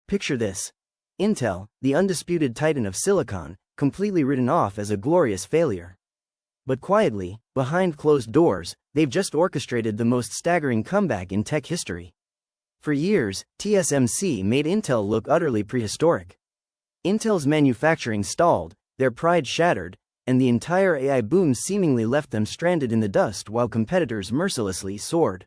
Picture this. Intel, the undisputed titan of silicon, completely written off as a glorious failure. But quietly, behind closed doors, they've just orchestrated the most staggering comeback in tech history. For years, TSMC made Intel look utterly prehistoric. Intel's manufacturing stalled, their pride shattered, and the entire AI boom seemingly left them stranded in the dust while competitors mercilessly soared.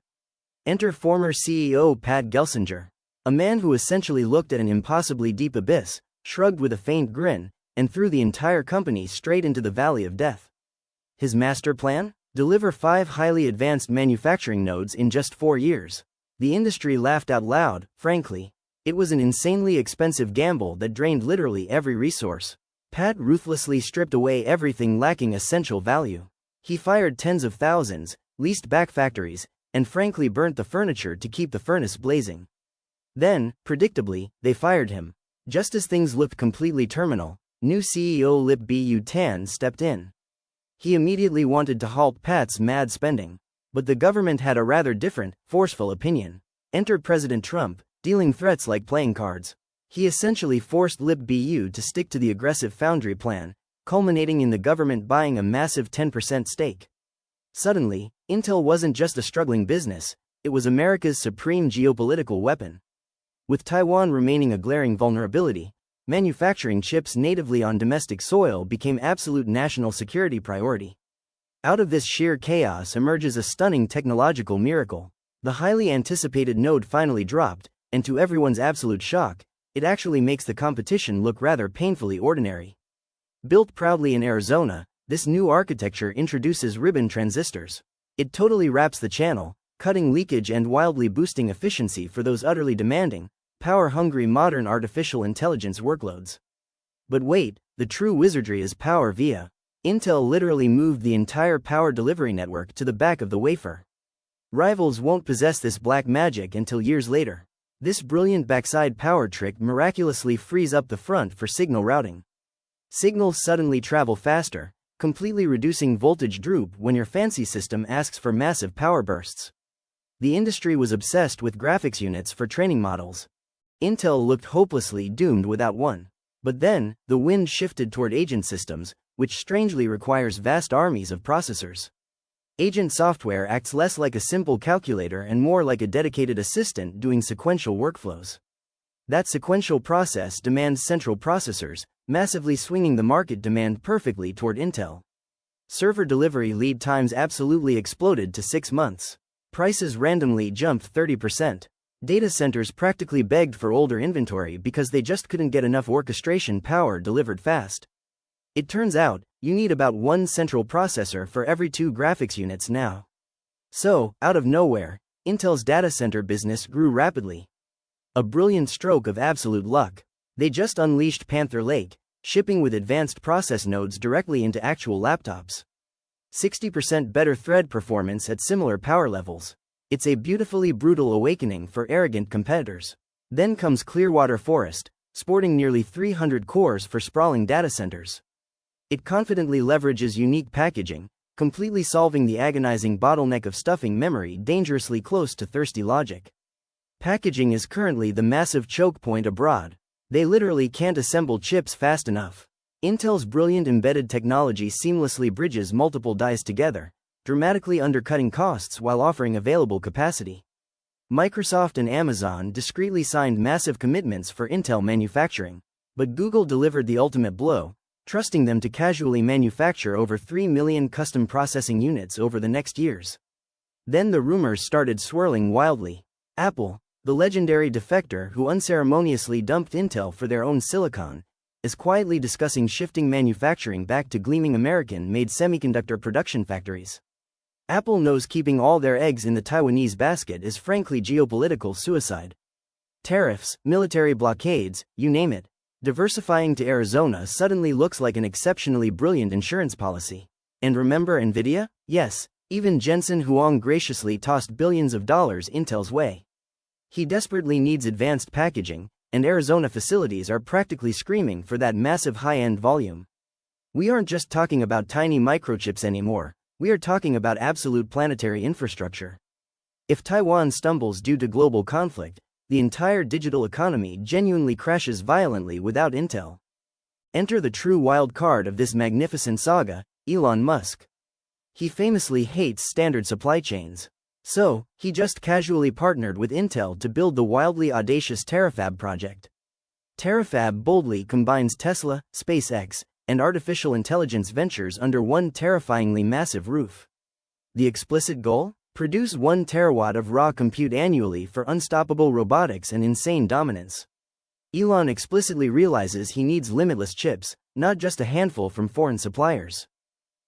Enter former CEO Pat Gelsinger, a man who essentially looked at an impossibly deep abyss, shrugged with a faint grin, and threw the entire company straight into the valley of death. His master plan? Deliver 5 highly advanced manufacturing nodes in just 4 years. The industry laughed out loud, frankly. It was an insanely expensive gamble that drained literally every resource. Pat ruthlessly stripped away everything lacking essential value. He fired tens of thousands, leased back factories, and frankly burnt the furniture to keep the furnace blazing. Then, predictably, they fired him. Just as things looked completely terminal, new CEO Lip-Bu Tan stepped in. He immediately wanted to halt Pat's mad spending. But the government had a rather different, forceful opinion. Enter President Trump, dealing threats like playing cards. He essentially forced Lip-Bu to stick to the aggressive Foundry plan, culminating in the government buying a massive 10% stake. Suddenly, Intel wasn't just a struggling business, it was America's supreme geopolitical weapon. With Taiwan remaining a glaring vulnerability, manufacturing chips natively on domestic soil became absolute national security priority. Out of this sheer chaos emerges a stunning technological miracle. The highly anticipated node finally dropped, and to everyone's absolute shock, it actually makes the competition look rather painfully ordinary. Built proudly in Arizona, this new architecture introduces ribbon transistors. It totally wraps the channel, cutting leakage and wildly boosting efficiency for those utterly demanding, power-hungry modern artificial intelligence workloads. But wait, the true wizardry is PowerVia. Intel literally moved the entire power delivery network to the back of the wafer. Rivals won't possess this black magic until years later. This brilliant backside power trick miraculously frees up the front for signal routing. Signals suddenly travel faster, completely reducing voltage droop when your fancy system asks for massive power bursts. The industry was obsessed with graphics units for training models. Intel looked hopelessly doomed without one. But then, the wind shifted toward agent systems, which strangely requires vast armies of processors. Agent software acts less like a simple calculator and more like a dedicated assistant doing sequential workflows. That sequential process demands central processors, massively swinging the market demand perfectly toward Intel. Server delivery lead times absolutely exploded to 6 months. Prices randomly jumped 30%. Data centers practically begged for older inventory because they just couldn't get enough orchestration power delivered fast. It turns out, you need about 1 central processor for every 2 graphics units now. So, out of nowhere, Intel's data center business grew rapidly. A brilliant stroke of absolute luck. They just unleashed Panther Lake, shipping with advanced process nodes directly into actual laptops. 60% better thread performance at similar power levels. It's a beautifully brutal awakening for arrogant competitors. Then comes Clearwater Forest, sporting nearly 300 cores for sprawling data centers. It confidently leverages unique packaging, completely solving the agonizing bottleneck of stuffing memory dangerously close to thirsty logic. Packaging is currently the massive choke point abroad. They literally can't assemble chips fast enough. Intel's brilliant embedded technology seamlessly bridges multiple dies together, dramatically undercutting costs while offering available capacity. Microsoft and Amazon discreetly signed massive commitments for Intel manufacturing, but Google delivered the ultimate blow, trusting them to casually manufacture over 3 million custom processing units over the next years. Then the rumors started swirling wildly. Apple, the legendary defector who unceremoniously dumped Intel for their own silicon, is quietly discussing shifting manufacturing back to gleaming American-made semiconductor production factories. Apple knows keeping all their eggs in the Taiwanese basket is frankly geopolitical suicide. Tariffs, military blockades, you name it. Diversifying to Arizona suddenly looks like an exceptionally brilliant insurance policy. And remember Nvidia? Yes, even Jensen Huang graciously tossed billions of dollars Intel's way. He desperately needs advanced packaging, and Arizona facilities are practically screaming for that massive high-end volume. We aren't just talking about tiny microchips anymore, we are talking about absolute planetary infrastructure. If Taiwan stumbles due to global conflict, the entire digital economy genuinely crashes violently without Intel. Enter the true wild card of this magnificent saga, Elon Musk. He famously hates standard supply chains. So, he just casually partnered with Intel to build the wildly audacious Terafab project. Terafab boldly combines Tesla, SpaceX, and artificial intelligence ventures under one terrifyingly massive roof. The explicit goal? Produce 1 terawatt of raw compute annually for unstoppable robotics and insane dominance. Elon explicitly realizes he needs limitless chips, not just a handful from foreign suppliers.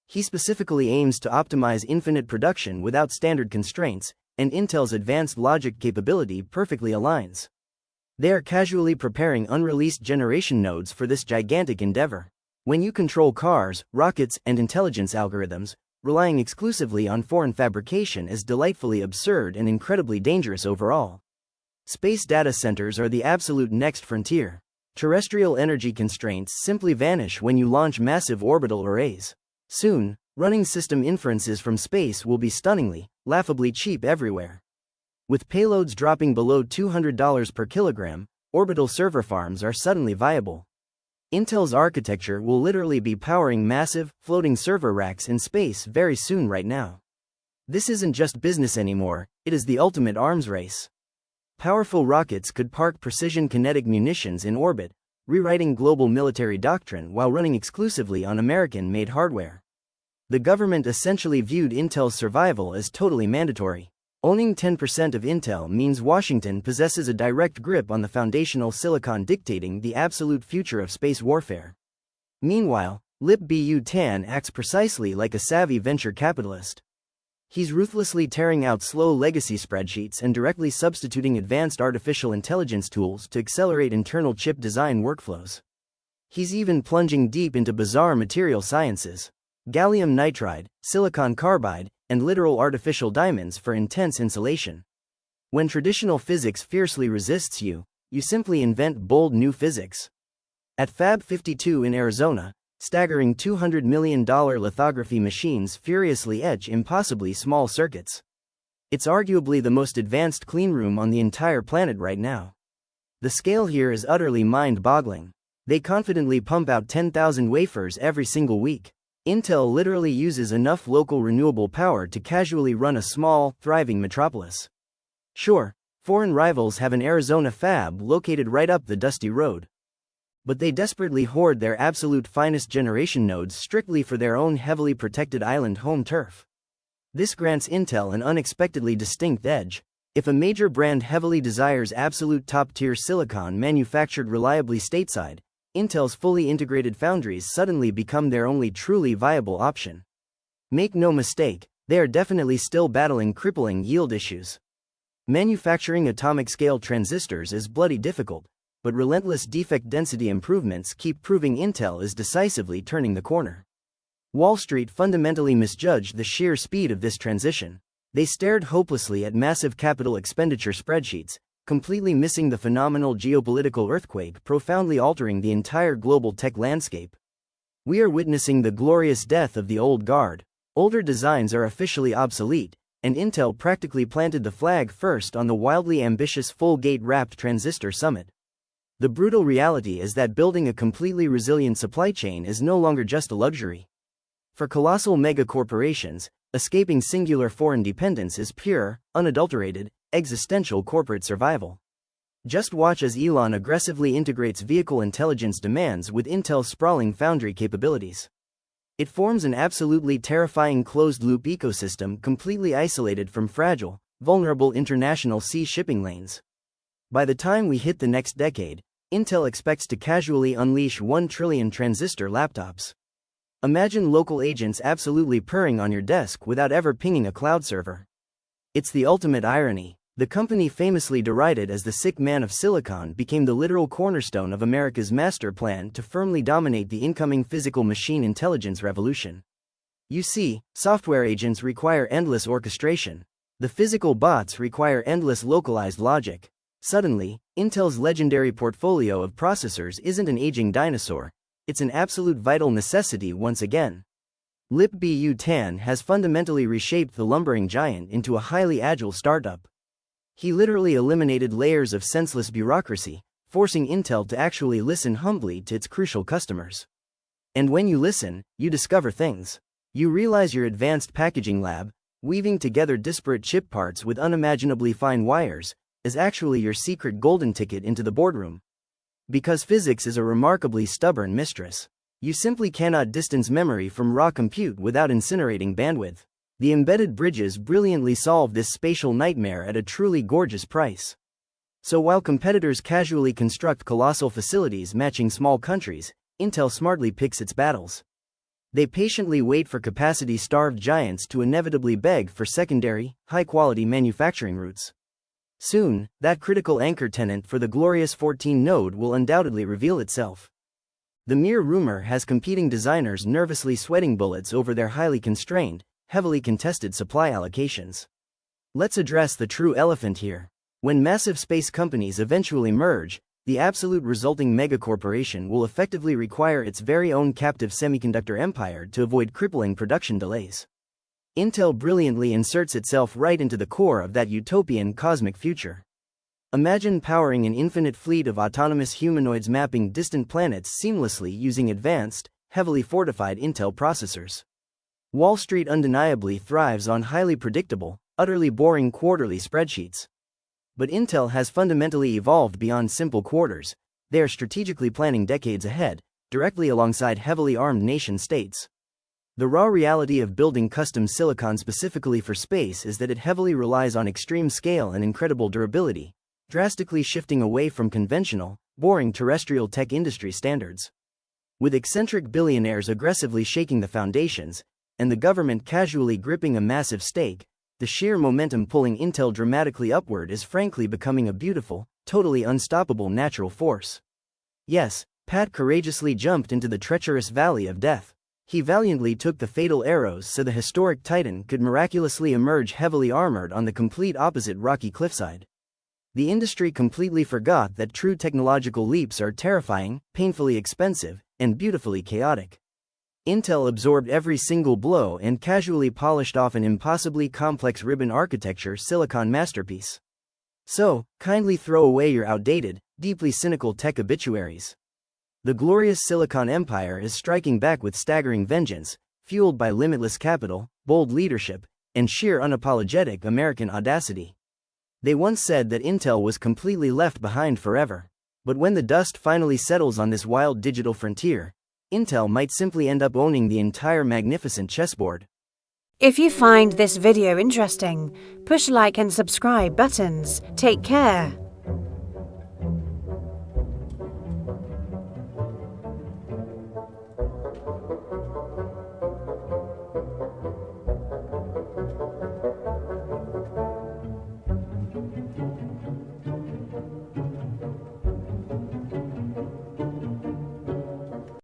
He specifically aims to optimize infinite production without standard constraints, and Intel's advanced logic capability perfectly aligns. They are casually preparing unreleased generation nodes for this gigantic endeavor. When you control cars, rockets, and intelligence algorithms, relying exclusively on foreign fabrication is delightfully absurd and incredibly dangerous overall. Space data centers are the absolute next frontier. Terrestrial energy constraints simply vanish when you launch massive orbital arrays. Soon, running system inferences from space will be stunningly, laughably cheap everywhere. With payloads dropping below $200 per kilogram, orbital server farms are suddenly viable. Intel's architecture will literally be powering massive, floating server racks in space very soon right now. This isn't just business anymore, it is the ultimate arms race. Powerful rockets could park precision kinetic munitions in orbit, rewriting global military doctrine while running exclusively on American-made hardware. The government essentially viewed Intel's survival as totally mandatory. Owning 10% of Intel means Washington possesses a direct grip on the foundational silicon dictating the absolute future of space warfare. Meanwhile, Lip-Bu Tan acts precisely like a savvy venture capitalist. He's ruthlessly tearing out slow legacy spreadsheets and directly substituting advanced artificial intelligence tools to accelerate internal chip design workflows. He's even plunging deep into bizarre material sciences. Gallium nitride, silicon carbide, and literal artificial diamonds for intense insulation. When traditional physics fiercely resists you, you simply invent bold new physics. At Fab 52 in Arizona, staggering $200 million lithography machines furiously etch impossibly small circuits. It's arguably the most advanced cleanroom on the entire planet right now. The scale here is utterly mind-boggling. They confidently pump out 10,000 wafers every single week. Intel literally uses enough local renewable power to casually run a small, thriving metropolis. Sure, foreign rivals have an Arizona fab located right up the dusty road. But they desperately hoard their absolute finest generation nodes strictly for their own heavily protected island home turf. This grants Intel an unexpectedly distinct edge. If a major brand heavily desires absolute top-tier silicon manufactured reliably stateside, Intel's fully integrated foundries suddenly become their only truly viable option. Make no mistake, they are definitely still battling crippling yield issues. Manufacturing atomic-scale transistors is bloody difficult, but relentless defect density improvements keep proving Intel is decisively turning the corner. Wall Street fundamentally misjudged the sheer speed of this transition. They stared hopelessly at massive capital expenditure spreadsheets, completely missing the phenomenal geopolitical earthquake profoundly altering the entire global tech landscape. We are witnessing the glorious death of the old guard. Older designs are officially obsolete, and Intel practically planted the flag first on the wildly ambitious full-gate-wrapped Transistor summit. The brutal reality is that building a completely resilient supply chain is no longer just a luxury. For colossal mega-corporations, escaping singular foreign dependence is pure, unadulterated, existential corporate survival. Just watch as Elon aggressively integrates vehicle intelligence demands with Intel's sprawling foundry capabilities. It forms an absolutely terrifying closed-loop ecosystem completely isolated from fragile, vulnerable international sea shipping lanes. By the time we hit the next decade, Intel expects to casually unleash 1 trillion transistor laptops. Imagine local agents absolutely purring on your desk without ever pinging a cloud server. It's the ultimate irony. The company famously derided as the sick man of silicon became the literal cornerstone of America's master plan to firmly dominate the incoming physical machine intelligence revolution. You see, software agents require endless orchestration. The physical bots require endless localized logic. Suddenly, Intel's legendary portfolio of processors isn't an aging dinosaur, it's an absolute vital necessity once again. Lip-Bu Tan has fundamentally reshaped the lumbering giant into a highly agile startup. He literally eliminated layers of senseless bureaucracy, forcing Intel to actually listen humbly to its crucial customers. And when you listen, you discover things. You realize your advanced packaging lab, weaving together disparate chip parts with unimaginably fine wires, is actually your secret golden ticket into the boardroom. Because physics is a remarkably stubborn mistress. You simply cannot distance memory from raw compute without incinerating bandwidth. The embedded bridges brilliantly solve this spatial nightmare at a truly gorgeous price. So while competitors casually construct colossal facilities matching small countries, Intel smartly picks its battles. They patiently wait for capacity-starved giants to inevitably beg for secondary, high-quality manufacturing routes. Soon, that critical anchor tenant for the glorious 14 node will undoubtedly reveal itself. The mere rumor has competing designers nervously sweating bullets over their highly constrained, heavily contested supply allocations. Let's address the true elephant here. When massive space companies eventually merge, the absolute resulting megacorporation will effectively require its very own captive semiconductor empire to avoid crippling production delays. Intel brilliantly inserts itself right into the core of that utopian cosmic future. Imagine powering an infinite fleet of autonomous humanoids mapping distant planets seamlessly using advanced, heavily fortified Intel processors. Wall Street undeniably thrives on highly predictable, utterly boring quarterly spreadsheets. But Intel has fundamentally evolved beyond simple quarters. They are strategically planning decades ahead, directly alongside heavily armed nation-states. The raw reality of building custom silicon specifically for space is that it heavily relies on extreme scale and incredible durability, drastically shifting away from conventional, boring terrestrial tech industry standards. With eccentric billionaires aggressively shaking the foundations, and the government casually gripping a massive stake, the sheer momentum pulling Intel dramatically upward is frankly becoming a beautiful, totally unstoppable natural force. Yes, Pat courageously jumped into the treacherous valley of death. He valiantly took the fatal arrows so the historic Titan could miraculously emerge heavily armored on the complete opposite rocky cliffside. The industry completely forgot that true technological leaps are terrifying, painfully expensive, and beautifully chaotic. Intel absorbed every single blow and casually polished off an impossibly complex ribbon architecture silicon masterpiece. So, kindly throw away your outdated, deeply cynical tech obituaries. The glorious silicon empire is striking back with staggering vengeance, fueled by limitless capital, bold leadership, and sheer unapologetic American audacity. They once said that Intel was completely left behind forever. But when the dust finally settles on this wild digital frontier, Intel might simply end up owning the entire magnificent chessboard. If you find this video interesting, push like and subscribe buttons. Take care.